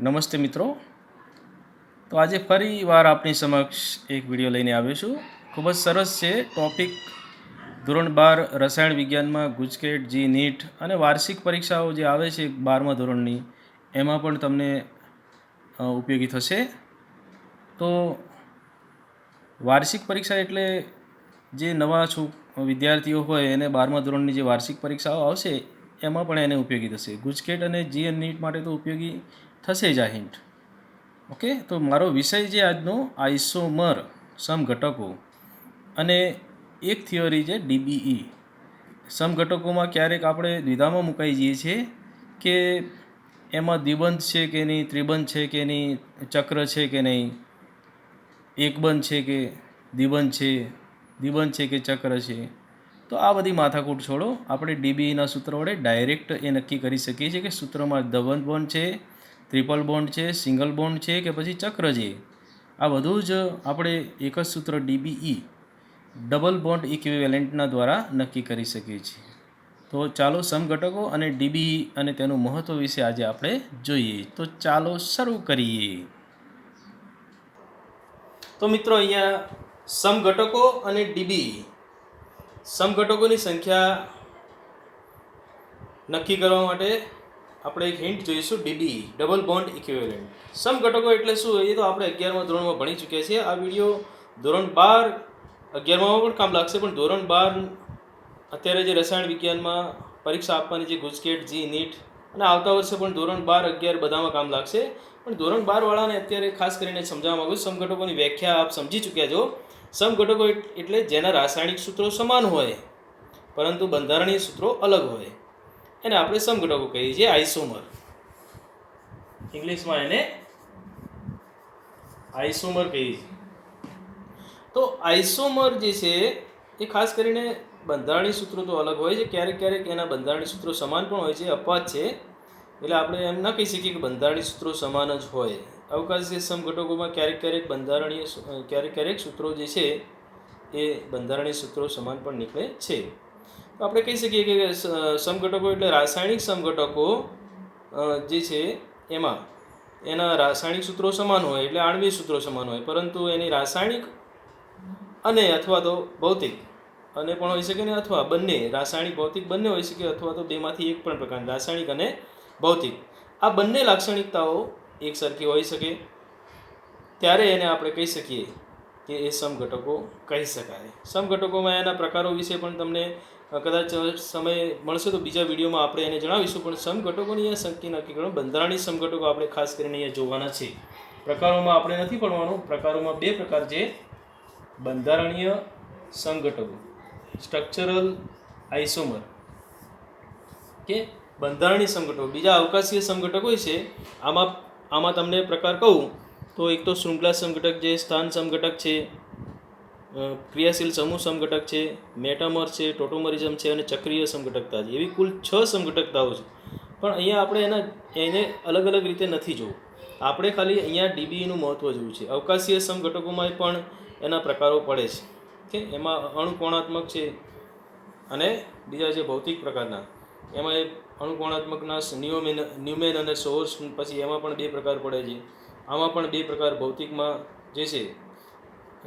નમસ્તે મિત્રો. તો આજે ફરી વાર આપની સમક્ષ એક વિડીયો લઈને આવ્યો છું. ખૂબ જ સરસ છે ટૉપિક. ધોરણ 12 રસાયણ વિજ્ઞાનમાં ગુજકેટ, જી નીટ અને વાર્ષિક પરીક્ષાઓ જે આવે છે 12મા ધોરણની, એમાં પણ તમને ઉપયોગી થશે. તો વાર્ષિક પરીક્ષા એટલે જે નવા વિદ્યાર્થીઓ હોય એને 12મા ધોરણની જે વાર્ષિક પરીક્ષાઓ આવશે એમાં પણ એને ઉપયોગી થશે. ગુજકેટ અને જી અને નીટ માટે તો ઉપયોગી થશે જ આ હિન્ટ. ઓકે, તો મારો વિષય છે આજનો આઇસોમર સમઘટકો અને એક થિયરી છે ડીબીઈ. સમઘટકોમાં ક્યારેક આપણે દ્વિધામાં મુકાઈ જઈએ છીએ કે એમાં દ્વિબંધ છે કે નહીં, ત્રિબંધ છે કે નહીં, ચક્ર છે કે નહીં, એકબંધ છે કે દ્વિબંધ છે, દ્વિબંધ છે કે ચક્ર છે. તો આ બધી માથાકૂટ છોડો. આપણે ડીબીઈના સૂત્ર વડે ડાયરેક્ટ એ નક્કી કરી શકીએ છીએ કે સૂત્રમાં ડબલ બોન્ડ છે, ટ્રિપલ બોન્ડ છે, સિંગલ બોન્ડ છે કે પછી ચક્ર છે. આ બધું જ આપણે એક જ સૂત્ર ડીબીઈ ડબલ બોન્ડ ઇક્વિવેલન્ટના દ્વારા નક્કી કરી શકીએ છીએ. તો ચાલો સમઘટકો અને ડીબીઈ અને તેનું મહત્ત્વ વિશે આજે આપણે જોઈએ. તો ચાલો શરૂ કરીએ. તો મિત્રો, અહીંયા સમઘટકો અને ડીબીઈ. સમઘટકોની સંખ્યા નક્કી કરવા માટે આપણે એક હિન્ટ જોઈશું. ડીબીઈ ડબલ બોન્ડ ઇક્વિવેલન્ટ. સમઘટકો એટલે શું એ તો આપણે 11મા ધોરણમાં ભણી ચૂક્યા છીએ. આ વિડીયો ધોરણ 12 11મામાં પણ કામ લાગશે, પણ ધોરણ 12 અત્યારે જે રસાયણ વિજ્ઞાનમાં પરીક્ષા આપવાની છે ગુજકેટ, જી, નીટ અને આવતા વર્ષે પણ ધોરણ 12, 11 બધામાં કામ લાગશે. પણ ધોરણ 12 વાળાને અત્યારે ખાસ કરીને સમજાવવા માંગુ છું. સમઘટકોની વ્યાખ્યા આપ સમજી ચૂક્યા છો. સમઘટકો એટલે જેના રાસાયણિક સૂત્રો સમાન હોય પરંતુ બંધારણીય સૂત્રો અલગ હોય એને આપણે સમઘટકો કહીએ છીએ. આઇસોમર, ઇંગ્લિશમાં એને આઇસોમર કહીએ છીએ. તો આઇસોમર જે છે એ ખાસ કરીને બંધારણીય સૂત્રો તો અલગ હોય છે, ક્યારેક ક્યારેક એના બંધારણીય સૂત્રો સમાન પણ હોય છે. અપવાદ છે, એટલે આપણે એમ ના કહી શકીએ કે બંધારણીય સૂત્રો સમાન જ હોય. અવકાશીય સમઘટકોમાં ક્યારેક ક્યારેક સૂત્રો જે છે એ બંધારણીય સૂત્રો સમાન પણ નીકળે છે. તો આપણે કહી શકીએ કે સમઘટકો એટલે રાસાયણિક સમઘટકો જે છે એમાં એના રાસાયણિક સૂત્રો સમાન હોય એટલે આણ્વિક સૂત્રો સમાન હોય, પરંતુ એની રાસાયણિક અને અથવા તો ભૌતિક અને પણ હોઈ શકે ને, અથવા બંને રાસાયણિક ભૌતિક બંને હોઈ શકે, અથવા તો બેમાંથી એક પણ પ્રકારની રાસાયણિક અને ભૌતિક આ બંને લાક્ષણિકતાઓ એક સરખી હોઈ શકે. ત્યારે એને આપણે કહી શકીએ કે એ સમઘટકો કહી શકાય. સમઘટકોમાં એના પ્રકારો વિશે પણ તમને કદાચ સમય મળશે તો બીજા વિડીયોમાં આપણે એને જણાવીશું. પણ સમઘટકોની અહીંયા સંખ્યા નક્કી કરવાનું, બંધારણીય સમઘટકો આપણે ખાસ કરીને અહીંયા જોવાના છે. પ્રકારોમાં આપણે નથી ભણવાનું. પ્રકારોમાં બે પ્રકાર છે: બંધારણીય સમઘટકો, સ્ટ્રક્ચરલ આઇસોમર કે બંધારણીય સમઘટકો. બીજા અવકાશીય સમઘટકો છે. આમાં તમને પ્રકાર કહું તો એક તો શૃંખલા સમઘટક છે, સ્થાન સમઘટક છે, ક્રિયાશીલ સમૂહ સમઘટક છે, મેટામર છે, ટોટોમરિઝમ છે અને ચક્રીય સમઘટકતા છે. એવી કુલ 6 સમઘટકતાઓ છે. પણ અહીંયા આપણે એને અલગ અલગ રીતે નથી જોવું. આપણે ખાલી અહીંયા ડીબીઈનું મહત્ત્વ જોવું છે. અવકાશીય સમઘટકોમાં પણ એના પ્રકારો પડે છે કે એમાં અણુકોણાત્મક છે અને બીજા છે ભૌતિક પ્રકારના. એમાં એ અણુકોણાત્મકના ન્યુમેન અને સોર્સ, પછી એમાં પણ 2 પ્રકાર પડે છે. આમાં પણ 2 પ્રકાર ભૌતિકમાં જે છે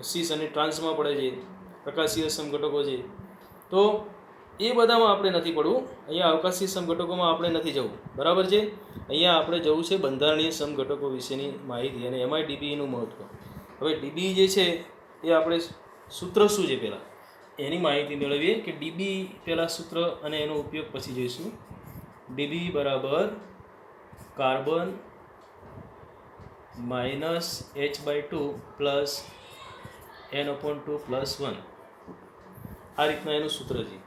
સીસ અને ટ્રાન્સમાં પડે છે, પ્રકાશીય સમઘટકો છે. તો એ બધામાં આપણે નથી પડવું. અહીંયા અવકાશીય સમઘટકોમાં આપણે નથી જવું, બરાબર છે. અહીંયા આપણે જવું છે બંધારણીય સમઘટકો વિશેની માહિતી, અને એમાંય ડીબીઈનું મહત્ત્વ. હવે ડીબીઈ જે છે એ આપણે સૂત્ર શું છે પહેલાં એની માહિતી મેળવીએ કે ડીબીઈ પહેલાં સૂત્ર અને એનો ઉપયોગ પછી જોઈશું. ડીબીઈ બરાબર carbon -H/2 plus N/2 plus 1. આ રીતના એનું સૂત્ર છે.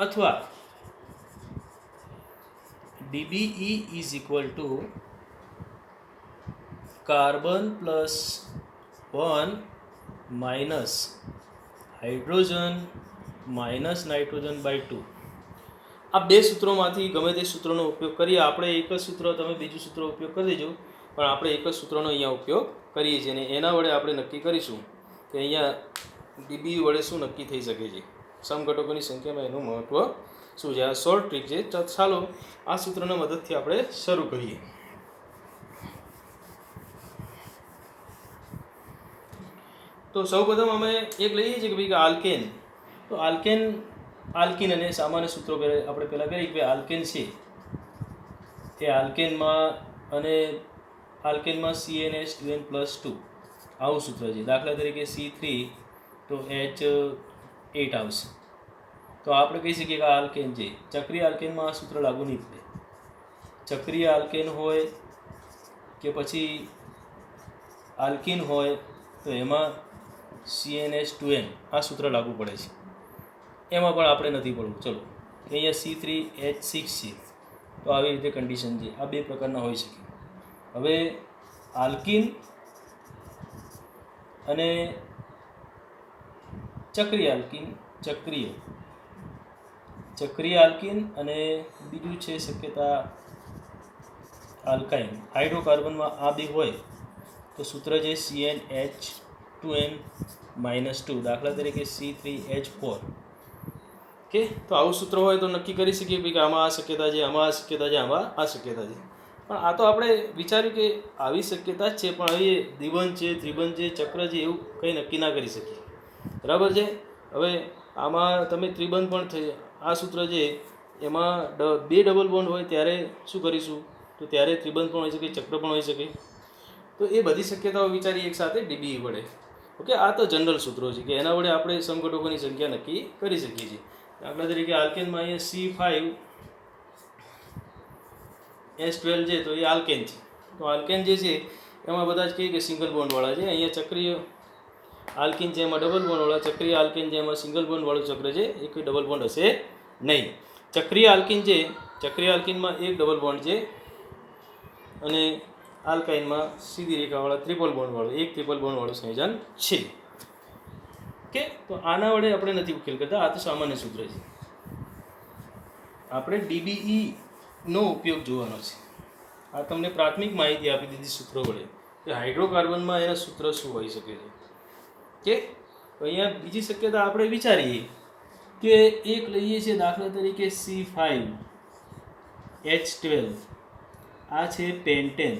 અથવા DBE is equal to carbon plus 1 minus hydrogen minus nitrogen. આ 2 સૂત્રોમાંથી ગમે તે સૂત્રનો ઉપયોગ કરીએ. આપણે એક જ સૂત્ર, તમે બીજું સૂત્ર ઉપયોગ કરી દેજો, પણ આપણે એક જ સૂત્રનો અહીંયા ઉપયોગ કરીએ છીએ અને એના વડે આપણે નક્કી કરીશું કે અહીંયા ડીબીઈ વડે શું નક્કી થઈ શકે છે, સમઘટકોની સંખ્યામાં એનું મહત્ત્વ શું છે. આ શોર્ટ ટ્રીક છે. ચાલો આ સૂત્રના મદદથી આપણે શરૂ કરીએ. તો સૌપ્રથમ અમે એક લઈએ છીએ કે ભાઈ આલ્કેન. તો આલ્કીન અને સામાન્ય સૂત્રો આપણે પહેલાં કરીએ કે આલ્કેન છે એ આલ્કેનમાં CnH2n+2 આવું સૂત્ર છે. દાખલા તરીકે C3 તો H8 આવશે. તો આપણે કહી શકીએ કે આ આલ્કેન છે. ચક્રીય આલ્કેનમાં આ સૂત્ર લાગુ નહીં પડે. ચક્રીય આલ્કેન હોય કે પછી આલ્કીન હોય તો એમાં CnH2n આ સૂત્ર લાગુ પડે છે. એમાં પણ આપણે નથી પડવું. ચલો અહીંયા C3H6 છે. તો આવી રીતે કન્ડિશન છે. આ બે પ્રકારના હોઈ શકે. હવે આલ્કીન અને ચક્રીય આલ્કીન અને બીજું છે શક્યતા આલ્કાઇન. હાઇડ્રોકાર્બનમાં આ બે હોય તો સૂત્ર છે CnH2n-2. દાખલા તરીકે C3H4. ઓકે, તો આવું સૂત્ર હોય તો નક્કી કરી શકીએ કે આમાં આ શક્યતા છે, આમાં આ શક્યતા છે, આમાં આ શક્યતા છે. પણ આ તો આપણે વિચાર્યું કે આવી શક્યતા જ છે, પણ આવી દ્વિબંધ છે, ત્રિબંધ છે, ચક્ર છે એવું કંઈ નક્કી ના કરી શકીએ. બરાબર છે. હવે આમાં તમે ત્રિબંધ પણ થઈ આ સૂત્ર છે એમાં બે ડબલ બોન્ડ હોય ત્યારે શું કરીશું? તો ત્યારે ત્રિબંધ પણ હોઈ શકે, ચક્ર પણ હોઈ શકે. તો એ બધી શક્યતાઓ વિચારી એક સાથે DBE વડે. ઓકે, આ તો જનરલ સૂત્રો છે કે એના વડે આપણે સમઘટકોની સંખ્યા નક્કી કરી શકીએ છીએ. દાખલા તરીકે આલ્કેનમાં અહીંયા C5H12 છે તો એ આલ્કેન છે. તો આલ્કેન જે છે એમાં બધા જ કહીએ કે સિંગલ બોન્ડવાળા છે. અહીંયા ચક્રીય આલ્કીન છે એમાં ડબલ બોન્ડવાળા, ચક્રીય આલ્કેન છે એમાં સિંગલ બોન્ડવાળું ચક્ર છે, એ કોઈ ડબલ બોન્ડ હશે નહીં. ચક્રીય આલ્કીન છે, ચક્રીય આલ્કીનમાં એક ડબલ બોન્ડ છે અને આલ્કાઇનમાં સીધી રેખાવાળા ટ્રિપલ બોન્ડવાળું એક ટ્રિપલ બોન્ડવાળું સંયોજન છે. ઓકે, તો આના વડે આપણે નથી ઉકેલ કરતા. આ તો સામાન્ય સૂત્ર છે. આપણે DBE નો ઉપયોગ જોવાનો છે. આ તમને પ્રાથમિક માહિતી આપી દીધી સૂત્રો વડે કે હાઇડ્રોકાર્બનમાં એના સૂત્ર શું હોઈ શકે છે. ઓકે, તો અહીંયા બીજી શક્યતા આપણે વિચારીએ કે એક લઈએ છીએ દાખલા તરીકે C5H12. આ છે પેન્ટેન.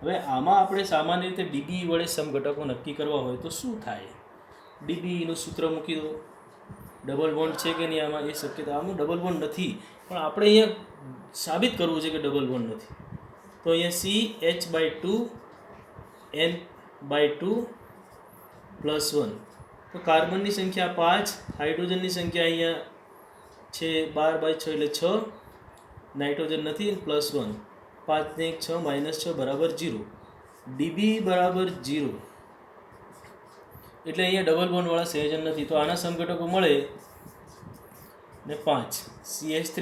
હવે આમાં આપણે સામાન્ય રીતે DBE વડે સમઘટકો નક્કી કરવા હોય તો શું થાય? DBEનું સૂત્ર મૂકી દો. ડબલ બોન્ડ છે કે નહીં આમાં, એ શક્યતા. આમાં ડબલ બોન્ડ નથી, પણ આપણે અહીંયા સાબિત કરવું છે કે ડબલ બોન્ડ નથી. તો અહીંયા CH/2n/2+1. તો કાર્બનની સંખ્યા 5, હાઇડ્રોજનની સંખ્યા અહીંયા છે 12/6 એટલે 6, નાઇટ્રોજન નથી, +1. 5 ને 1 6 -6 બરાબર 0. DBE બરાબર 0 એટલે અહીંયા ડબલ બોન્ડવાળા સંયોજન નથી. તો આના સમઘટકો મળે ને 5 CH3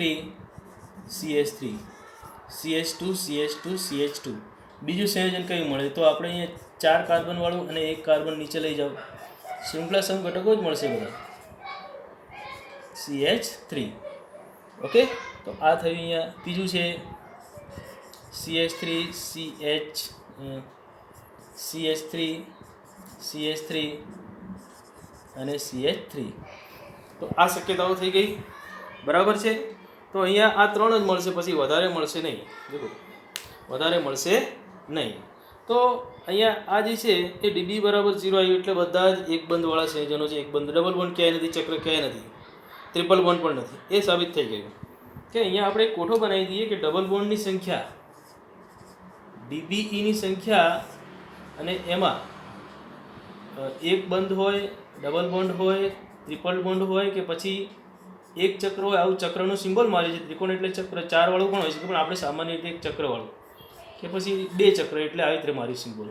CH3 CH2 CH2 CH2. બીજું સંયોજન કયું મળે? તો આપણે અહીંયા 4 કાર્બનવાળું અને 1 કાર્બન નીચે લઈ જાઓ, શૃંખલા સમઘટકો જ મળશે બધા. CH3. ઓકે, તો આ થયું. અહીંયા ત્રીજું છે CH3 CH3 અને CH3. તો આ શક્યતાઓ થઈ ગઈ. બરાબર છે. તો અહીંયા આ 3 જ મળશે, પછી વધારે મળશે નહીં. દેખો, વધારે મળશે નહીં. તો અહીંયા આ જે છે એ DBE બરાબર 0 આવ્યું એટલે બધા જ એક બંધવાળા સંયોજનો છે. એક બંધ, ડબલ બોન્ડ ક્યાંય નથી, ચક્ર ક્યાંય નથી, ટ્રિપલ બોન્ડ પણ નથી. એ સાબિત થઈ ગયું કે અહીંયા આપણે કોઠો બનાવી દઈએ કે ડબલ બોન્ડની સંખ્યા, DBEની સંખ્યા અને એમાં એક બંધ હોય, ડબલ બોન્ડ હોય, ટ્રિપલ બોન્ડ હોય કે પછી એક ચક્ર હોય. આવું ચક્રનું સિમ્બોલ મારે છે. ત્રિકોણ એટલે ચક્ર 4 વાળું પણ હોય છે, પણ આપણે સામાન્ય રીતે એક ચક્રવાળું કે પછી 2 ચક્ર એટલે આવી રીતે મારી સિમ્બોલ.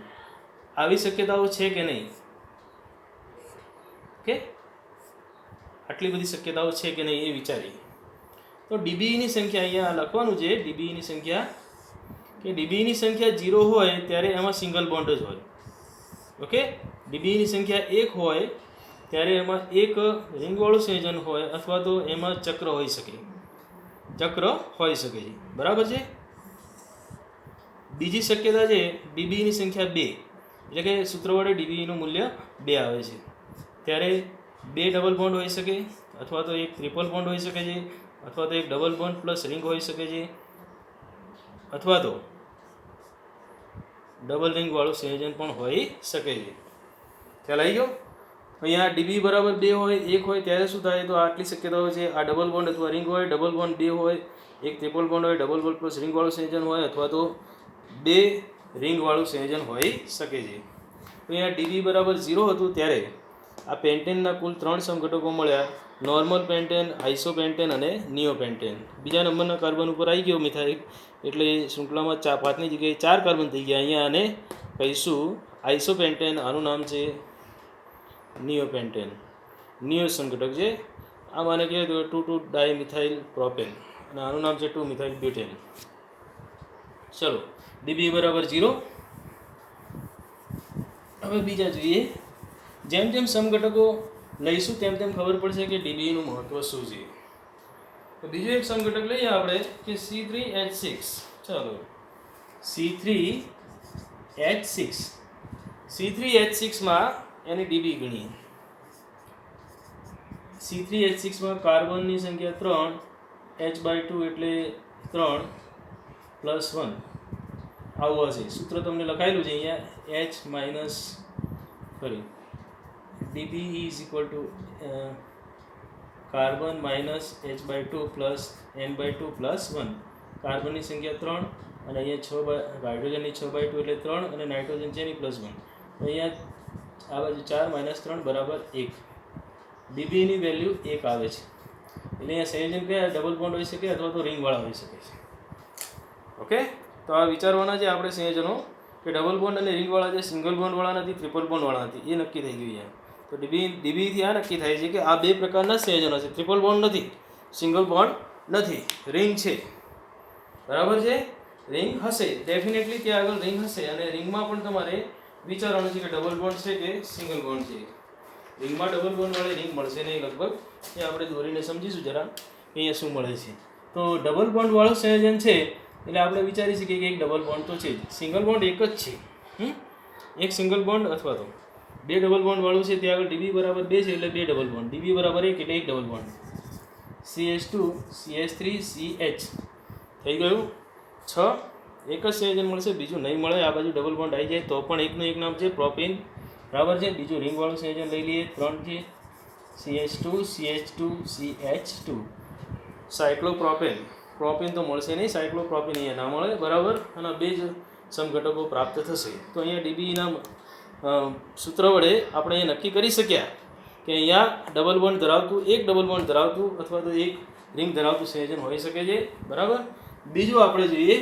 આવી શક્યતાઓ છે કે નહીં? ઓકે, આટલી બધી શક્યતાઓ છે કે નહીં એ વિચારીએ. તો DBEની સંખ્યા અહીંયા લખવાનું છે. DBEની સંખ્યા કે DBEની સંખ્યા 0 હોય ત્યારે એમાં સિંગલ બોન્ડ જ હોય. ઓકે, DBEની સંખ્યા 1 હોય ત્યારે એમાં એક રિંગવાળું સંયોજન હોય અથવા તો એમાં ચક્ર હોઈ શકે છે. બરાબર છે. બીજી શક્યતા છે DBEની સંખ્યા 2, એટલે કે સૂત્ર વડે DBEનું મૂલ્ય 2 આવે છે ત્યારે 2 ડબલ બોન્ડ હોઈ શકે, અથવા તો એક ટ્રિપલ બોન્ડ હોઈ શકે છે, અથવા તો એક ડબલ બોન્ડ પ્લસ રિંગ હોઈ શકે છે, અથવા તો ડબલ રિંગવાળું સંયોજન પણ હોઈ શકે છે. ખ્યાલ આવી ગયો? અહીંયા ડીબી બરાબર 2 હોય 1 હોય ત્યારે શું થાય? તો આટલી શક્યતાઓ છે. આ ડબલ બોન્ડ અથવા રિંગ હોય, ડબલ બોન્ડ 2 હોય, એક ટ્રિપલ બોન્ડ હોય, ડબલ બોન્ડ પ્લસ રિંગવાળું સંયોજન હોય, અથવા તો 2 રિંગવાળું સંયોજન હોઈ શકે છે. તો અહીંયા ડીબી બરાબર 0 હતું ત્યારે આ પેન્ટેનના કુલ 3 સમઘટકો મળ્યા: નોર્મલ પેન્ટેન, આઇસોપેન્ટેન અને નિયોપેન્ટેન. બીજા નંબરના કાર્બન ઉપર આવી ગયો મિથાઇલ, એટલે શૃંખલામાં 5ની જગ્યાએ 4 કાર્બન થઈ ગયા. અહીંયા આને કહીશું આઇસોપેન્ટેન, આનું નામ છે નિયોપેન્ટેન. નિયો સંઘટક છે. આમ આને કહેવાય તો 2,2 ડાયમિથાઇલ પ્રોપેન અને આનું નામ છે 2 મિથાઇલ બ્યુટેન. ચલો, ડીબી બરાબર 0. હવે બીજા જોઈએ. જેમ જેમ સમઘટકો લઈશું તેમ તેમ ખબર પડશે કે ડીબીનું મહત્વ શું છે. તો બીજું એક સમઘટક લઈએ આપણે કે C3H6. ચાલો, C3H6. C3H6માં એની ડીબી ગણીએ. C3H6માં કાર્બનની સંખ્યા 3, H/2 એટલે 3 + 1 આવું હશે. સૂત્ર તમને લખાયેલું છે અહીંયા. DB is equal to carbon minus H/2 plus N/2 plus 1. કાર્બનની સંખ્યા 3 અને અહીંયા હાઇડ્રોજનની 6/2 એટલે 3 અને નાઇટ્રોજન છે એની +1. અહીંયા આ બાજુ 4 - 3 બરાબર 1. ડીબીની વેલ્યુ 1 આવે છે. એટલે અહીંયા સંયોજન કયા? ડબલ બોન્ડ હોઈ શકે અથવા તો રિંગવાળા હોઈ શકે છે. ઓકે, તો આ વિચારવાના છે આપણે સંયોજનો કે ડબલ બોન્ડ અને રિંગવાળા છે, સિંગલ બોન્ડવાળા નથી, ટ્રિપલ બોન્ડવાળા નથી. એ નક્કી થઈ ગયું છે. તો ડીબીથી આ નક્કી થાય છે કે આ 2 પ્રકારના સંયોજનો છે. ટ્રિપલ બોન્ડ નથી, સિંગલ બોન્ડ નથી, રિંગ છે. બરાબર છે? રિંગ હશે, ડેફિનેટલી ત્યાં આગળ રિંગ હશે. અને રિંગમાં પણ તમારે વિચારવાનું છે કે ડબલ બોન્ડ છે કે સિંગલ બોન્ડ છે. રિંગમાં ડબલ બોન્ડવાળી રિંગ મળશે નહીં લગભગ. એ આપણે દોરીને સમજીશું જરા અહીંયા શું મળે છે. તો ડબલ બોન્ડવાળું સંયોજન છે એટલે આપણે વિચારી શકીએ કે એક ડબલ બોન્ડ તો છે જ. સિંગલ બોન્ડ એક જ છે. એક સિંગલ બોન્ડ અથવા તો 2 ડબલ બોન્ડવાળું છે. ત્યાં આગળ ડીબી બરાબર 2 છે એટલે 2 ડબલ બોન્ડ. ડીબી બરાબર 1 એટલે 1 double bond. CH2 CH3 CH થઈ ગયું 6. એક જ સંયોજન મળશે, બીજું નહીં મળે. આ બાજુ ડબલ બોન્ડ આવી જાય તો પણ એકનું એક નામ છે પ્રોપીન. બરાબર છે? બીજું રિંગવાળું સંયોજન લઈ લઈએ. 3 છે CH2 CH2 CH2. સાયક્લોપ્રોપેન. પ્રોપીન તો મળશે નહીં, સાયક્લોપ્રોપીન અહીંયા ના મળે. બરાબર? અને 2 જ સમઘટકો પ્રાપ્ત થશે. તો અહીંયા ડીબીના સૂત્ર વડે આપણે અહીંયા નક્કી કરી શક્યા કે અહીંયા ડબલ બોન્ડ ધરાવતું, એક ડબલ બોન્ડ ધરાવતું અથવા તો એક રિંગ ધરાવતું સંયોજન હોઈ શકે છે. બરાબર? બીજું આપણે જોઈએ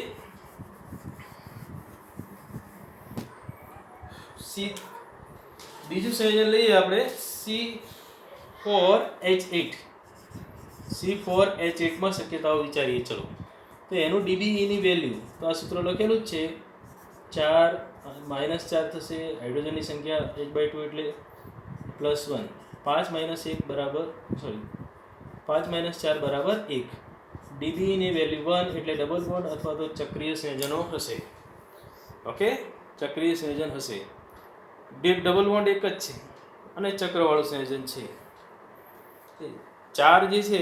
બીજું સંયોજન લઈએ આપણે C4H8. C4H8માં શક્યતાઓ વિચારીએ. ચલો, તો એનું ડીબીની વેલ્યુ તો આ સૂત્ર લખેલું જ છે. 4 -4 થશે. હાઇડ્રોજનની સંખ્યા H/2 એટલે +1. 5 - 1 બરાબર 5 - 4 બરાબર 1. ડીબીની વેલ્યુ 1 એટલે ડબલ બોન્ડ અથવા તો ચક્રીય સંયોજનો હશે. ઓકે, ચક્રીય સંયોજન હશે. ડબલ બોન્ડ એક જ છે અને ચક્રવાળું સંયોજન છે. 4 જે છે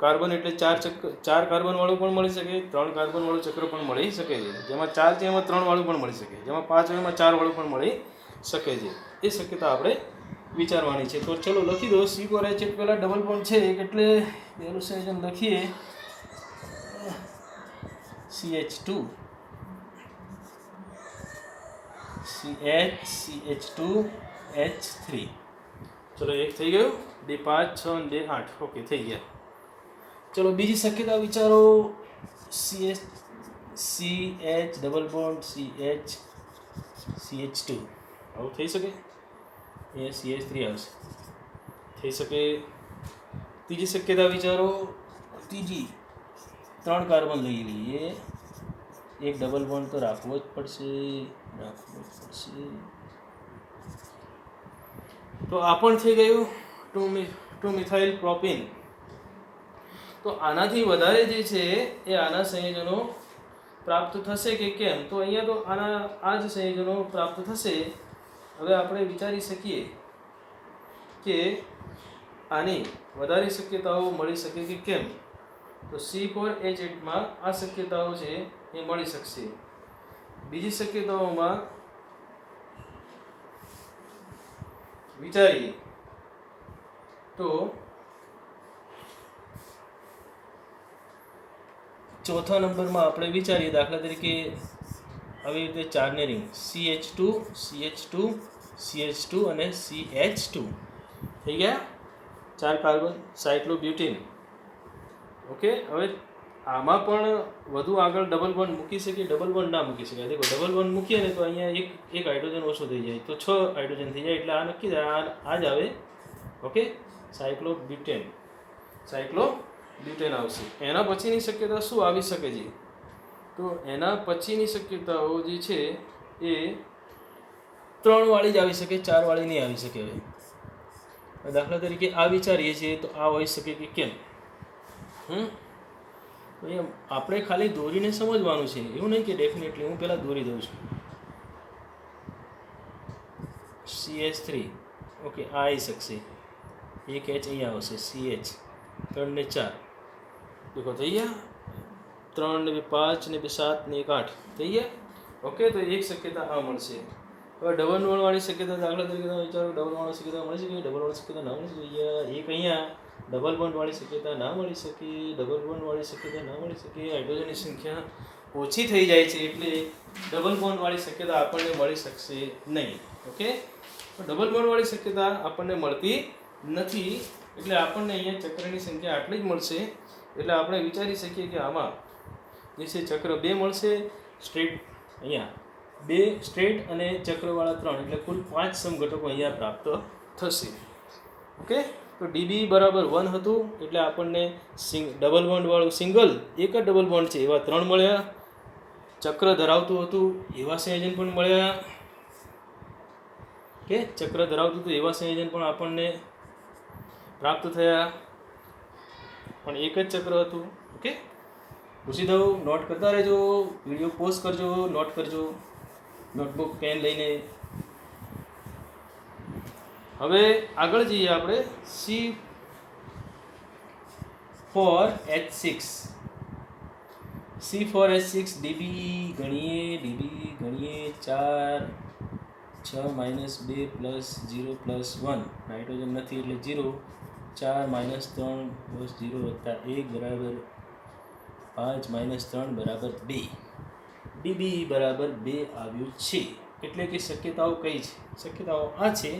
કાર્બન એટલે 4 કાર્બનવાળું પણ મળી શકે, 3 કાર્બનવાળું ચક્ર પણ મળી શકે છે. જેમાં 4 છે એમાં 3 વાળું પણ મળી શકે, જેમાં 5 હોય એમાં 4 વાળું પણ મળી શકે છે. એ શક્યતા આપણે વિચારવાની છે. તો ચલો લખી દો. C4H8 પહેલાં ડબલ બોન્ડ છે એટલે પહેલું સંયોજન લખીએ CH2 CH2 H3. ચલો, એક થઈ ગયું. 2 5 6 અને 2 8. ઓકે, થઈ ગયા. ચલો બીજી શક્યતા વિચારો. CH ડબલ બોન્ડ CH2 આવું થઈ શકે. એ CH3 આવશે, થઈ શકે. ત્રીજી શક્યતા વિચારો. ત્રીજી 3 કાર્બન લઈ લઈએ. એક ડબલ બોન્ડ તો રાખવો જ પડશે. તો આ પણ થઈ ગયું 2 મિથાઇલ પ્રોપીન. તો આનાથી વધારે જે છે એ આના સંયોજનો પ્રાપ્ત થશે કે કેમ? તો અહીંયા તો આ જ સંયોજનો પ્રાપ્ત થશે. હવે આપણે વિચારી શકીએ કે આની વધારે શક્યતાઓ મળી શકે કે કેમ? તો C4H8માં આ શક્યતાઓ છે એ મળી શકશે. બીજી શક્યતાઓમાં વિચારીએ તો ચોથા નંબરમાં આપણે વિચારીએ દાખલા તરીકે આવી રીતે ચારને રિંગ CH2 CH2 CH2 અને CH2 થઈ ગયા 4 કાર્બન સાયક્લોબ્યુટેન. ઓકે, હવે આમાં પણ વધુ આગળ ડબલ બોન્ડ મૂકી શકીએ, ડબલ બોન્ડ ના મૂકી શકાય. દેખો ડબલ બોન્ડ મૂકીએ ને તો અહીંયા એક હાઇડ્રોજન ઓછો થઈ જાય, તો 6 હાઇડ્રોજન થઈ જાય, એટલે આ નક્કી થાય આ જ આવે. ઓકે, સાયક્લોબ્યુટેન આવશે. એના પછીની શક્યતા શું આવી શકે છે? તો એના પછીની શક્યતાઓ જે છે એ 3 વાળી જ આવી શકે, 4 વાળી નહીં આવી શકે. હવે દાખલા તરીકે આ વિચારીએ છીએ તો આ હોઈ શકે કે કેમ? આપણે ખાલી દોરીને સમજવાનું છે, એવું નહીં કે ડેફિનેટલી. હું પહેલાં દોરી દઉં છું. CH3. ઓકે, આ આવી શકશે. એક H અહીંયા આવશે. CH 3 ને 4 દેખો થઈ ગયા. 3 ને 2 5 ને 2 7 ને 1 8 થઈ ગયા. ઓકે, તો એક શક્યતા આ મળશે. હવે ડબલ બોન્ડવાળી શક્યતા દાખલા તરીકે તમે વિચારો, ડબલ બોન્ડવાળી શક્યતા મળી શકે, ડબલ બોન્ડ શક્યતા ના મળી શકે. એક અહીંયા ડબલ બોન્ડવાળી શક્યતા ના મળી શકે, ડબલ બોન્ડવાળી શક્યતા ના મળી શકે. હાઇડ્રોજનની સંખ્યા ઓછી થઈ જાય છે એટલે ડબલ બોન્ડવાળી શક્યતા આપણને મળી શકશે નહીં. ઓકે, તો ડબલ બોન્ડવાળી શક્યતા આપણને મળતી નથી, એટલે આપણને અહીંયા ચક્રની સંખ્યા આટલી જ મળશે. એટલે આપણે વિચારી શકીએ કે આમાં જે છે ચક્ર 2 મળશે, સ્ટ્રેટ અહીંયા 2 સ્ટ્રેટ અને ચક્રવાળા 3, એટલે કુલ 5 સમઘટકો અહીંયા પ્રાપ્ત થશે. ઓકે, તો DB બરાબર 1 હતું, એટલે આપણને ડબલ બોન્ડવાળું સિંગલ એક જ ડબલ બોન્ડ છે એવા 3 મળ્યા. ચક્ર ધરાવતું હતું એવા સંયોજન પણ મળ્યા. કે ચક્ર ધરાવતું હતું એવા સંયોજન પણ આપણને પ્રાપ્ત થયા, પણ એક જ ચક્ર હતું. ઓકે, પૂછી દઉં, નોટ કરતા રહેજો, વિડીયો પોઝ કરજો, નોટ કરજો, નોટબુક પેન લઈને. હવે આગળ જઈએ આપણે. C4H6 DB ગણીએ 4 6 -2 +0 +1 નાઇટ્રોજન નથી એટલે 0. 4 -3 + 0 + 1 બરાબર 5 -3 બરાબર 2. DB બરાબર 2 આવ્યું છે. એટલે કે શક્યતાઓ કઈ છે? શક્યતાઓ આ છે: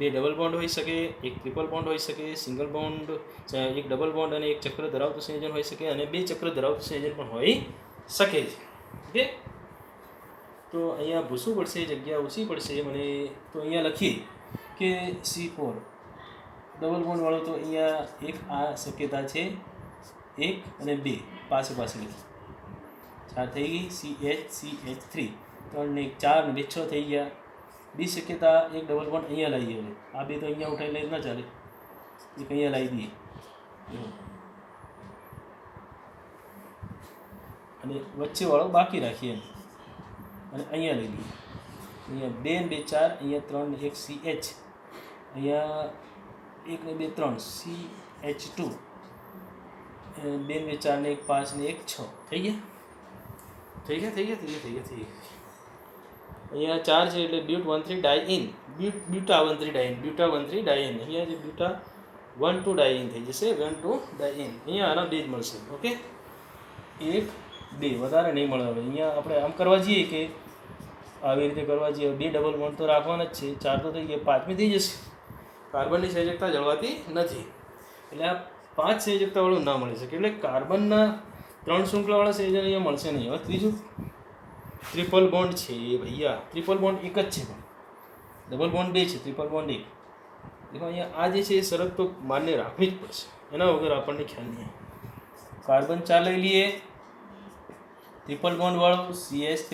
2 ડબલ બોન્ડ હોઈ શકે, 1 ટ્રિપલ બોન્ડ હોઈ શકે, સિંગલ બોન્ડ, 1 ડબલ બોન્ડ અને 1 ચક્ર ધરાવતું સંયોજન હોઈ શકે, અને 2 ચક્ર ધરાવતું સંયોજન પણ હોઈ શકે છે. ઓકે, તો અહીંયા ભૂસવું પડશે, જગ્યા ઓછી પડશે મને. તો અહીંયા લખીએ કે C4 ડબલ બોન્ડવાળો, તો અહીંયા એક આ શક્યતા છે, 1 અને 2 પાસે લખી 4 થઈ ગઈ. CH3 3 ને 1 4 ને 2 6 થઈ ગયા. બી શક્યતા એક ડબલ બોન્ડ અહીંયા લાવીએ. હવે આ બે તો અહીંયા ઉઠાવી લઈ ના ચાલે, એક અહીંયા લાવી દઈએ અને વચ્ચેવાળો બાકી રાખીએ એમ, અને અહીંયા લઈ લઈએ. અહીંયા 2 ને 2 4, અહીંયા 3 ને 1 CH, અહીંયા 1 ને 2 3 CH2, 2 ને 4 ને 1 5 ને 1 6 થઈ ગયા. અહીંયા 4 છે એટલે બ્યુટ 1,3 ડાયઇન, બ્યુટા 1,3 ડાયઇન. અહીંયા જે બ્યુટા 1,2 ડાયઇન થઈ જશે, 1,2 ડાયઇન. અહીંયા આના 2 જ મળશે. ઓકે, 1 2 વધારે નહીં મળે. હવે અહીંયા આપણે આમ કરવા જઈએ કે આવી રીતે કરવા જઈએ, 2 ડબલ બોન્ડ તો રાખવાના જ છે, 4 તો થઈ ગયા, 5મી થઈ જશે. કાર્બનની સંયોજકતા જળવાતી નથી, એટલે આ 5 સંયોજકતાવાળું ના મળી શકે. એટલે કાર્બનના 3 શૃંખલાવાળા સંયોજન અહીંયા મળશે નહીં. હવે ત્રીજું ટ્રિપલ બોન્ડ છે ભૈયા. ટ્રિપલ બોન્ડ એક જ છે, પણ ડબલ બોન્ડ 2 છે, ટ્રિપલ બોન્ડ 1. દેખો અહીંયા આ જે છે એ શરત તો માન્ય રાખવી જ પડશે, એના વગર આપણને ખ્યાલ નહીં. કાર્બન 4 લઈ લઈએ, ટ્રિપલ બોન્ડવાળું CH3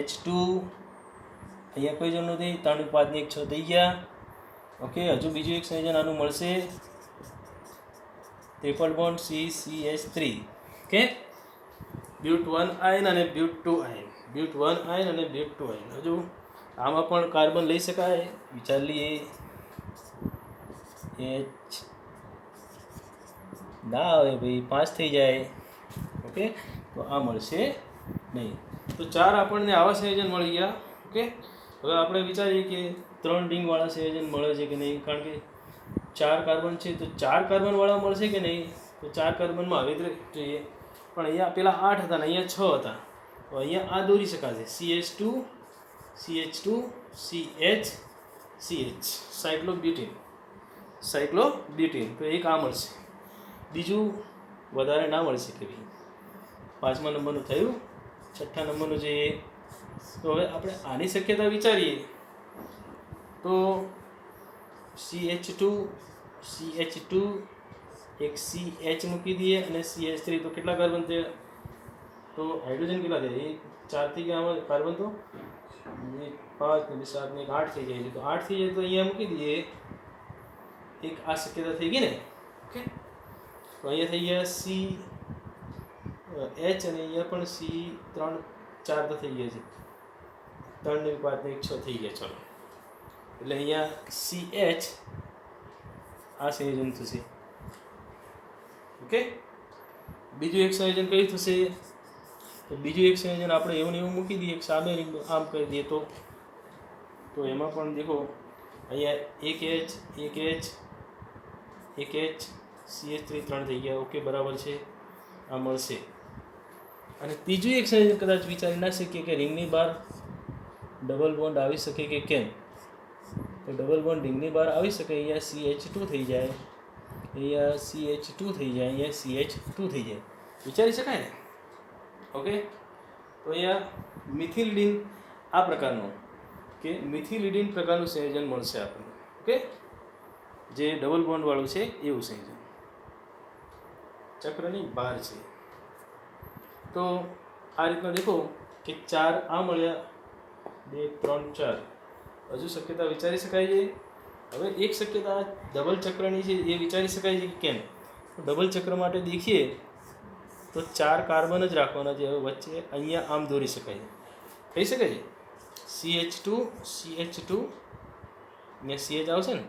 H2, અહીંયા કોઈ જરૂર નથી, 3 5 ને 1 6 થઈ ગયા. ઓકે, હજુ બીજું એક સંયોજન આનું મળશે, triple bond CH3. Okay, but 1 ion અને બ્યુટ 2 આયન, બ્યુટ 1 આયન અને બ્યુટ 2 આયન. હજુ આમાં પણ કાર્બન લઈ શકાય, વિચાર લઈએ. H ના આવે ભાઈ, 5 થઈ જાય. ઓકે, તો આ મળશે નહીં. તો 4 આપણને આવા સંયોજન મળી ગયા. ઓકે, હવે આપણે વિચારીએ કે 3 રિંગવાળા સંયોજન મળે છે કે નહીં, કારણ કે 4 કાર્બન છે તો 4 કાર્બનવાળા મળશે કે નહીં, તો 4 કાર્બનમાં આવી જોઈએ, પણ અહીંયા પેલા 8 હતા ને અહીંયા 6 હતા, તો અહીંયા આ દોરી શકાશે CH2 CH2 CH CH સાયક્લોબ્યુટીન, તો એક આ મળશે, બીજું વધારે ના મળી શકે ભાઈ. 5મા નંબરનું થયું. 6થા નંબરનું જોઈએ, તો હવે આપણે આની શક્યતા વિચારીએ તો CH2 એક CH મૂકી દઈએ અને CH3, તો કેટલા કાર્બન થયા, તો હાઇડ્રોજન કેટલા થયા, 4 થઈ ગયા આમાં કાર્બન, તો 5 ને 7 ને 8 થઈ જાય છે, તો 8 થઈ જાય તો અહીંયા મૂકી દઈએ, એક આ શક્યતા થઈ ગઈ ને. ઓકે, તો અહીંયા થઈ ગયા CH અને અહીંયા પણ C3 4 તો થઈ ગયા છે, 3 ને 5 ને 6 થઈ ગયા. ચલો, એટલે અહીંયા CH આ સંયોજન થશે. ઓકે, બીજું એક સંયોજન કયું થશે, તો બીજું એક સંયોજન આપણે એવું ને એવું મૂકી દઈએ, એક સામે આમ કરી દઈએ તો એમાં પણ દેખો અહીંયા એક H CH3 3 થઈ ગયા. ઓકે, બરાબર છે, આ મળશે. અને ત્રીજું એક સંયોજન કદાચ વિચારી ના શકીએ કે રિંગની બહાર ડબલ બોન્ડ આવી શકે કે કેમ, તો ડબલ બોન્ડ રિંગની બહાર આવી શકે. અહીંયા CH2 થઈ જાય, અહીંયા CH2 થઈ જાય, અહીંયા CH2 થઈ જાય, વિચારી શકાય ને. ઓકે, તો અહીંયા મિથિલિડીન આ પ્રકારનું કે મિથિલિડીન પ્રકારનું સંયોજન મળશે આપણને. ઓકે, જે ડબલ બોન્ડવાળું છે એવું સંયોજન ચક્રની બહાર છે. તો આ રીતના દેખો કે 4 આ મળ્યા, 2 3 4, હજુ શક્યતા વિચારી શકાય છે. હવે એક શક્યતા ડબલ ચક્રની છે એ વિચારી શકાય છે કે કેમ, ડબલ ચક્ર માટે દેખીએ તો 4 કાર્બન જ રાખવાના છે. હવે વચ્ચે અહીંયા આમ દોરી શકાય, થઈ શકે છે, CH2 ને CH આવશે ને,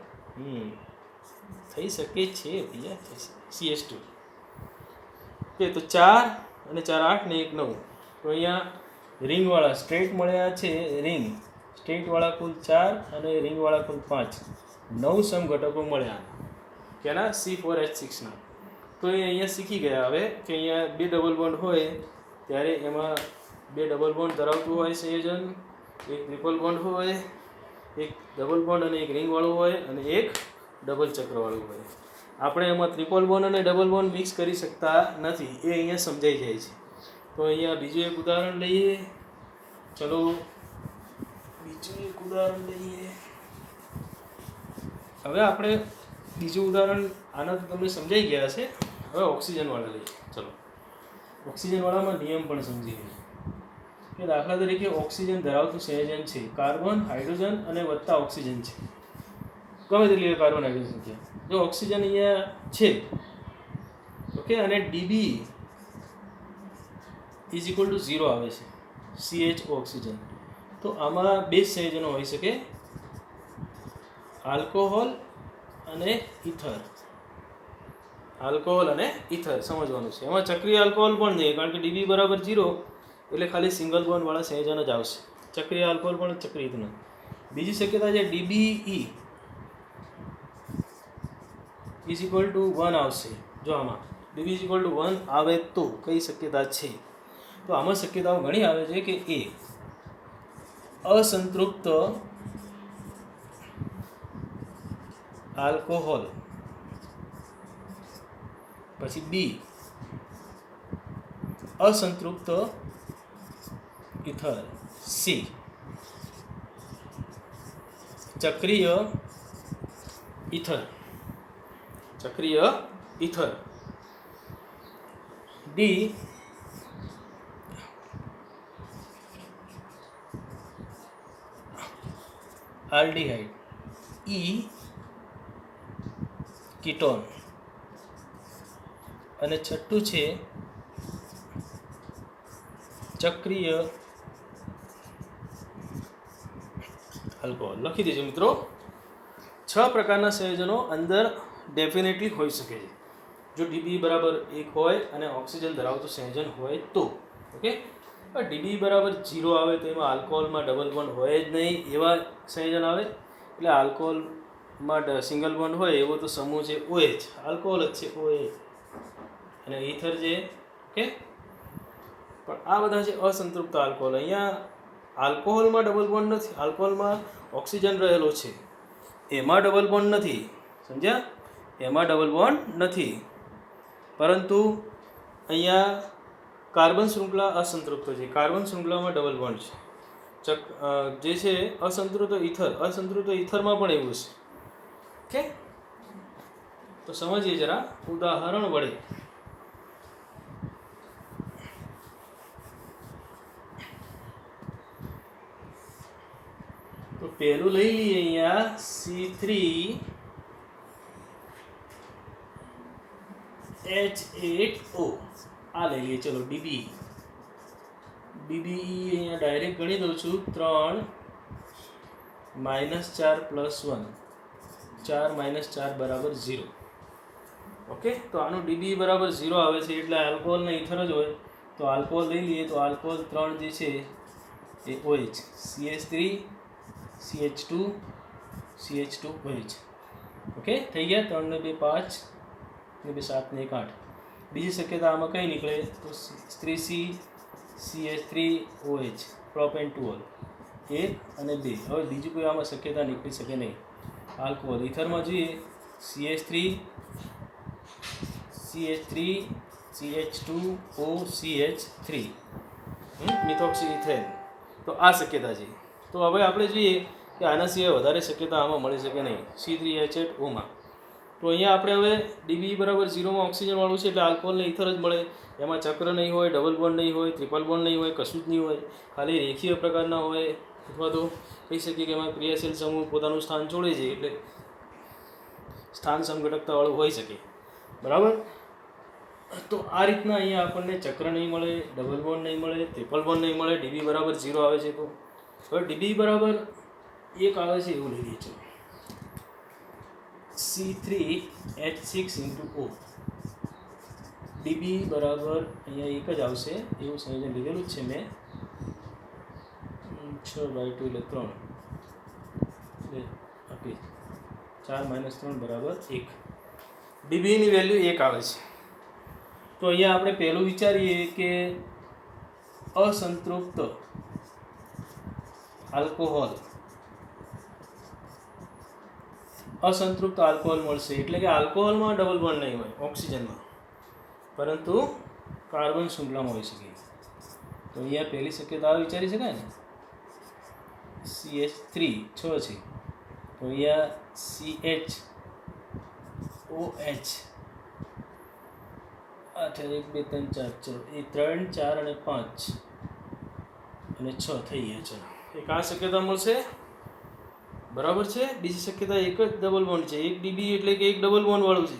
થઈ શકે છે ભૈયા, CH2. ઓકે, તો 4 અને 4 8 ને 1 9, તો અહીંયા રિંગવાળા સ્ટ્રેટ મળ્યા છે, રિંગ સ્ટ્રેટવાળા કુલ 4 અને રિંગવાળા કુલ 5, 9 સમઘટકો મળ્યા કેના C4H6ના. તો એ અહીંયા શીખી ગયા હવે કે અહીંયા 2 ડબલ બોન્ડ હોય ત્યારે એમાં 2 ડબલ બોન્ડ ધરાવતું હોય સંયોજન, એક ટ્રિપલ બોન્ડ હોય, એક ડબલ બોન્ડ અને એક રિંગવાળું હોય, અને એક ડબલ ચક્રવાળું હોય. આપણે એમાં ટ્રિપલ બોન્ડ અને ડબલ બોન્ડ મિક્સ કરી શકતા નથી, એ અહીંયા સમજાઈ જાય છે. તો અહીંયા બીજું એક ઉદાહરણ લઈએ. ચલો, બીજું એક ઉદાહરણ લઈએ. હવે આપણે બીજું ઉદાહરણ આના તો તમને સમજાઈ ગયા છે. હવે ઓક્સિજનવાળા લઈએ. ચલો, ઓક્સિજનવાળામાં નિયમ પણ સમજી ગઈએ કે દાખલા તરીકે ઓક્સિજન ધરાવતું સંયોજન છે, કાર્બન હાઇડ્રોજન અને વત્તા ઓક્સિજન છે, ગમે તે લઈએ કાર્બન હાઇડ્રોજન છે. જો ઓક્સિજન અહીંયા છે, ઓકે, અને DB ઇઝ ઇક્વલ ટુ 0 આવે છે, CH ઓક્સિજન, તો આમાં 2 સંયોજનો હોઈ શકે, આલ્કોહોલ અને ઇથર. આલ્કોહોલ અને ઇથર સમજવાનું છે. એમાં ચક્રીય આલ્કોહોલ પણ નહીં, કારણ કે DB બરાબર 0 એટલે ખાલી સિંગલ બોન્ડવાળા સંયોજન જ આવશે. ચક્રીય આલ્કોહોલ પણ ચક્રીય નહીં. બીજી શક્યતા છે DBE ઇઝ ઇક્વલ ટુ 1 આવશે. જો આમાં DB ઇઝ ઇક્વલ ટુ 1 આવે તો કઈ શક્યતા છે, તો આમાં શક્યતાઓ ઘણી આવે છે કે A અસંતૃપ્ત આલ્કોહોલ, પછી B અસંતૃપ્ત ઇથર, C ચક્રીય ether, D aldehyde, E ketone, અને છઠ્ઠું છે ચક્રીય આલ્કોહોલ. લખી દેજો મિત્રો. 6 પ્રકારના સંયોજનો અંદર ડેફિનેટલી હોઈ શકે છે જો DB બરાબર 1 હોય અને ઓક્સિજન ધરાવતું સંયોજન હોય તો. ઓકે, DB બરાબર 0 આવે તો એમાં આલ્કોહોલમાં ડબલ બોન્ડ હોય જ નહીં એવા સંયોજન આવે, એટલે આલ્કોહોલમાં સિંગલ બોન્ડ હોય એવો તો સમૂહ છે OH, આલ્કોહોલ જ છે OH. અને ઇથર છે, ઓકે. પણ આ બધા છે અસંતૃપ્ત આલ્કોહોલ. અહીંયા આલ્કોહોલમાં ડબલ બોન્ડ નથી, આલ્કોહોલમાં ઓક્સિજન રહેલો છે, એમાં ડબલ બોન્ડ નથી, સમજ્યા? એમાં ડબલ બોન્ડ નથી, પરંતુ અહીંયા કાર્બન શૃંખલા અસંતૃપ્ત છે, કાર્બન શૃંખલામાં ડબલ બોન્ડ છે. જે છે અસંતૃપ્ત ઇથરમાં પણ એવું છે, ઓકે. તો સમજીએ જરા ઉદાહરણ વડે. તો પહેલું લઈ લઈએ અહીંયા C3H8O, આ લઈ લઈએ. ચલો ડીબી અહીંયા ડાયરેક્ટ ગણી દઉં છું. 3 - 4 + 1, 4 - 4 = 0. ઓકે. તો આનું ડીબી બરાબર 0 આવે છે, એટલે આલ્કોહોલ ને ઇથર જ હોય. તો આલ્કોહોલ લઈ લઈએ. તો આલ્કોહોલ 3 જે છે એ OH, CH3 CH2 CH2 OH. Okay, થઈ ગયા. 3 ને 2 5 ને 2 7 ને 1 8. બીજી શક્યતા આમાં કઈ નીકળે? તો 3C CH3 OH, propane 2 all, 1 અને 2. હવે બીજું કોઈ આમાં શક્યતા નીકળી શકે નહીં. આલ્કોહોલ ઇથરમાં જોઈએ CH3 CH2O CH3, methoxy ethane. તો આ શક્યતા છે. તો હવે આપણે જોઈએ કે આના સિવાય વધારે શક્યતા આમાં મળી શકે નહીં C3H8Oમાં. તો અહીંયા આપણે હવે ડીબી બરાબર 0માં ઓક્સિજન વાળું છે, એટલે આલ્કોહોલને ઇથર જ મળે. એમાં ચક્ર નહીં હોય, ડબલ બોન્ડ નહીં હોય, ટ્રિપલ બોન્ડ નહીં હોય, કશું જ નહીં હોય, ખાલી રેખીય પ્રકારના હોય, અથવા તો કહી શકીએ કે એમાં ક્રિયાશીલ સમૂહ પોતાનું સ્થાન છોડે છે, એટલે સ્થાન સમઘટકતાવાળું હોઈ શકે. બરાબર. તો આ રીતના અહીંયા આપણને ચક્ર નહીં મળે, ડબલ બોન્ડ નહીં મળે, ટ્રિપલ બોન્ડ નહીં મળે, ડીબી બરાબર 0 આવે છે. તો હવે ડીબી બરાબર 1 આવે છે એવું લઈ લઈએ. ચલો C3H6O, ડીબી બરાબર અહીંયા 1 જ આવશે એવું સંયોજન લીધેલું જ છે મેં. 6/2 એટલે 3, એટલે 4 - 3 = 1. ડીબીની વેલ્યુ 1 આવે છે. તો અહીંયા આપણે પહેલું વિચારીએ કે અસંતૃપ્ત આલ્કોહોલ મળશે, એટલે કે આલ્કોહોલમાં ડબલ બોન્ડ નહીં હોય ઓક્સિજનમાં, પરંતુ કાર્બન શૃંખલામાં હોઈ શકે. તો અહીંયા પહેલી શક્યતા આ વિચારી શકાય ને, CH3 6 છે, તો અહીંયા CHOH 8 1 2 3 4, ચલો એ 3 4 અને 5 અને 6 થઈ ગયા. ચલો એક આ શક્યતા મળશે, બરાબર છે. બીજી શક્યતા એક જ ડબલ બોન્ડ છે, એક ડીબી એટલે કે એક ડબલ બોન્ડ વાળું છે,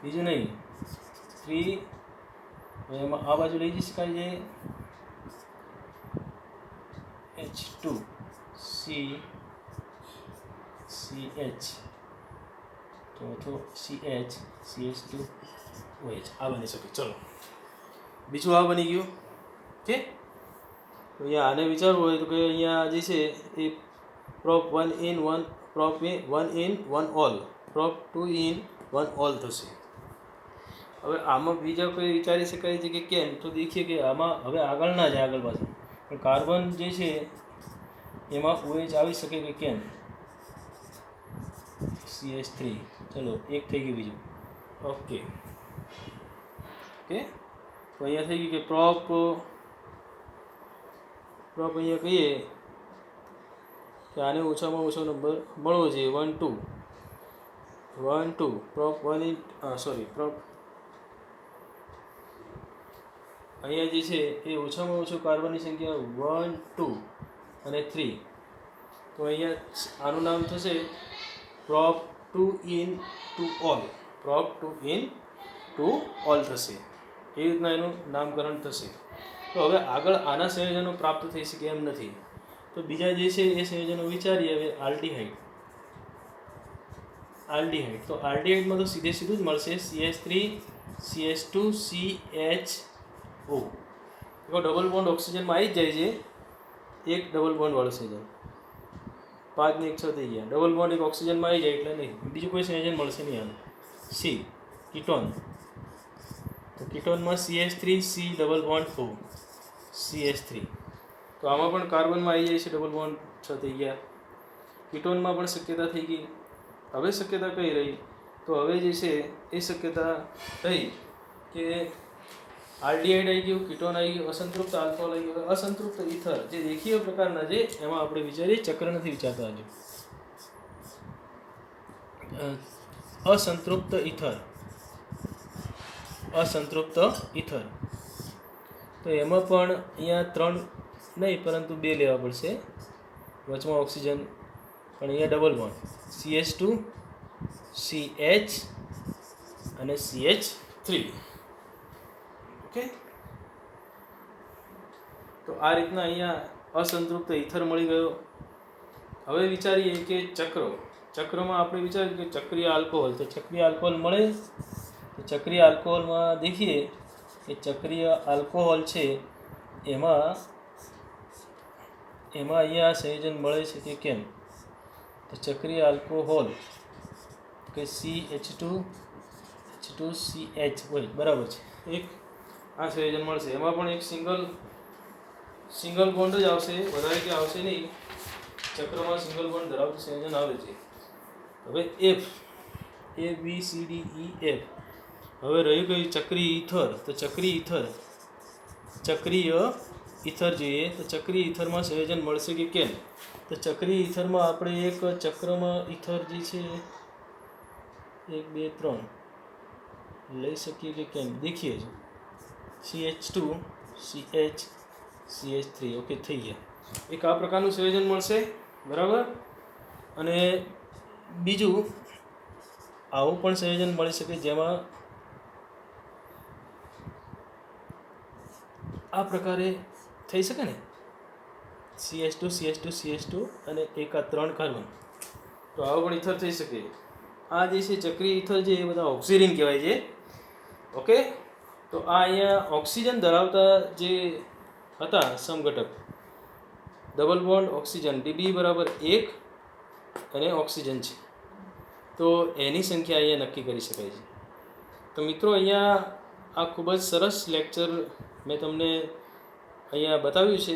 બીજું નહીં. 3 એમાં આ બાજુ લઈ જઈ શકાય છે, H2 CH, ચોથો CH CH2 OH, આ બની શકે. ચલો બીજું આ બની ગયું. ઓકે. તો અહીંયા આને વિચારવું હોય તો કે અહીંયા જે છે એ prop 1 in 1 prop 1 in 1 all, prop 2 in 1 all થશે. હવે આમાં બીજા કોઈ વિચારી શકાય છે કે કેમ? તો દેખીએ કે આમાં હવે આગળ ના જાય, આગળ પાછળ, પણ કાર્બન જે છે એમાં OH આવી શકે કે કેમ? CH3, ચલો એક થઈ ગયું બીજું. ઓકે. તો અહીંયા થઈ ગયું કે પ્રોપ અહીંયા કહીએ કે આને ઓછામાં ઓછો નંબર મળવો જોઈએ 1 2 પ્રોપ 1 ઇન પ્રોપ અહીંયા જે છે એ ઓછામાં ઓછો કાર્બનની સંખ્યા 1 2 અને 3. તો અહીંયા આનું નામ થશે prop 2 in 2 all, prop 2 in 2 all થશે. એ રીતના એનું નામકરણ થશે. તો હવે આગળ આના સંયોજનો પ્રાપ્ત થઈ શકે એમ નથી. તો બીજા જે છે એ સંયોજનો વિચારીએ. હવે આલ્ડીહાઇડ, તો આલ્ડીહાઇડમાં તો સીધું જ મળશે CH3 CH2 CHO. Double bond ઓક્સિજનમાં આવી જ જાય છે, એક ડબલ બોન્ડ વાળું સંયોજન. 5 ને 1 6 થઈ ગયા. ડબલ બોન્ડ એક ઓક્સિજનમાં આવી જાય એટલે નહીં, બીજું કોઈ સંયોજન મળશે નહીં આનું. સી કીટોન, તો કીટોનમાં CH3 C double bond O CH3, તો આમાં પણ કાર્બનમાં આવી જાય છે ડબલ બોન્ડ 6 થઈ ગયા. કીટોનમાં પણ શક્યતા થઈ ગઈ. હવે શક્યતા કઈ રહી? તો હવે જે છે એ શક્યતા રહી કે આલ્ડીહાઇડ આવી ગયું, કીટોન આવી ગયું, અસંતૃપ્ત આલ્કોહોલ આવી ગયું. અસંતૃપ્ત ઇથર જે રેખીય પ્રકારના છે એમાં આપણે વિચારીએ, ચક્ર નથી વિચારતા હજુ. અસંતૃપ્ત ઇથર, અસંતૃપ્ત ઇથર, તો એમાં પણ અહીંયા 3 નહીં પરંતુ 2 લેવા પડશે. વચમાં ઓક્સિજન, પણ અહીંયા ડબલ બોન્ડ CH2 CH અને CH3. ઓકે, તો આ રીતના અહીંયા અસંતૃપ્ત ઇથર મળી ગયો. હવે વિચારીએ કે ચક્રમાં આપણે વિચારીએ કે ચક્રીય આલ્કોહોલ, તો ચક્રીય આલ્કોહોલ મળે. તો ચક્રીય આલ્કોહોલમાં દેખીએ કે ચક્રીય આલ્કોહોલ છે એમાં અહીંયા સંયોજન મળે છે કે કેમ? તો ચક્રીય આલ્કોહોલ કે CH2CH હોય, બરાબર છે, એક આ સંયોજન મળશે. એમાં પણ એક સિંગલ બોન્ડ જ આવશે, વધારે કે આવશે નહીં. ચક્રમાં સિંગલ બોન્ડ ધરાવતું સંયોજન આવે છે. હવે F, ABCDEF. હવે રહ્યું કયું? ચક્રીય ઇથર. તો ચક્રીય ઇથર જોઈએ, તો ચક્રીય ઇથરમાં સંયોજન મળશે કે કેમ? તો ચક્રીય ઇથરમાં આપણે એક ચક્રમાં ઇથર જે છે 1 2 3 લઈ શકીએ કે કેમ? દેખીએ જ CH2 CH CH3. ઓકે, થઈ ગયા. એક આ પ્રકારનું સંયોજન મળશે, બરાબર. અને બીજું આવું પણ સંયોજન મળી શકે જેમાં આ પ્રકારે થઈ શકે ને, CH2 CH2 CH2 અને એક આ 3 કાર્બન. તો આવું પણ ઇથર થઈ શકે. આ જે છે ચક્રીય ઇથર છે એ બધા ઓક્સિરીન કહેવાય છે. ઓકે, તો આ અહીંયા ઓક્સિજન ધરાવતા જે હતા સમઘટક, ડબલ બોન્ડ ઓક્સિજન DB બરાબર 1 અને ઓક્સિજન છે, તો એની સંખ્યા અહીંયા નક્કી કરી શકાય છે. તો મિત્રો અહીંયા આ ખૂબ જ સરસ લેક્ચર મેં તમને અહીંયા બતાવ્યું છે,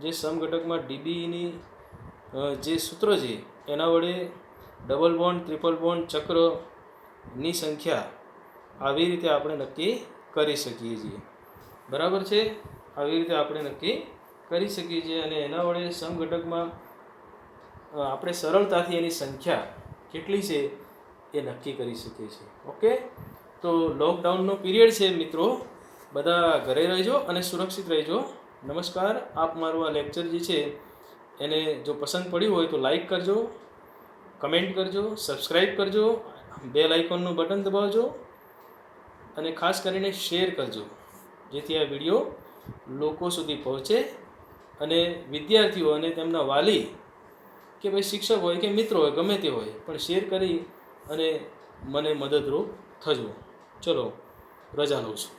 જે સમઘટકમાં DBની જે સૂત્ર છે એના વડે ડબલ બોન્ડ, ટ્રિપલ બોન્ડ, ચક્રની સંખ્યા આવી રીતે આપણે નક્કી કરી શકીએ છીએ. બરાબર છે, આવી રીતે આપણે નક્કી કરી શકીએ છીએ. અને એના વડે સમઘટકમાં આપણે સરળતાથી એની સંખ્યા કેટલી છે એ નક્કી કરી શકીએ છીએ. ઓકે, તો લોકડાઉનનો પીરિયડ છે મિત્રો, બધા ઘરે રહેજો અને સુરક્ષિત રહેજો. નમસ્કાર. આપ મારું આ લેક્ચર જે છે એને જો પસંદ પડ્યું હોય તો લાઈક કરજો, કમેન્ટ કરજો, સબસ્ક્રાઈબ કરજો, બેલ આઇકોનનું બટન દબાવજો અને ખાસ કરીને શેર કરજો, જેથી આ વિડીયો લોકો સુધી પહોંચે અને વિદ્યાર્થીઓ અને તેમના વાલી કે ભાઈ શિક્ષક હોય કે મિત્રો હોય, ગમે તે હોય, પણ શેર કરી અને મને મદદરૂપ થજો. ચલો, રજા લઉં છું.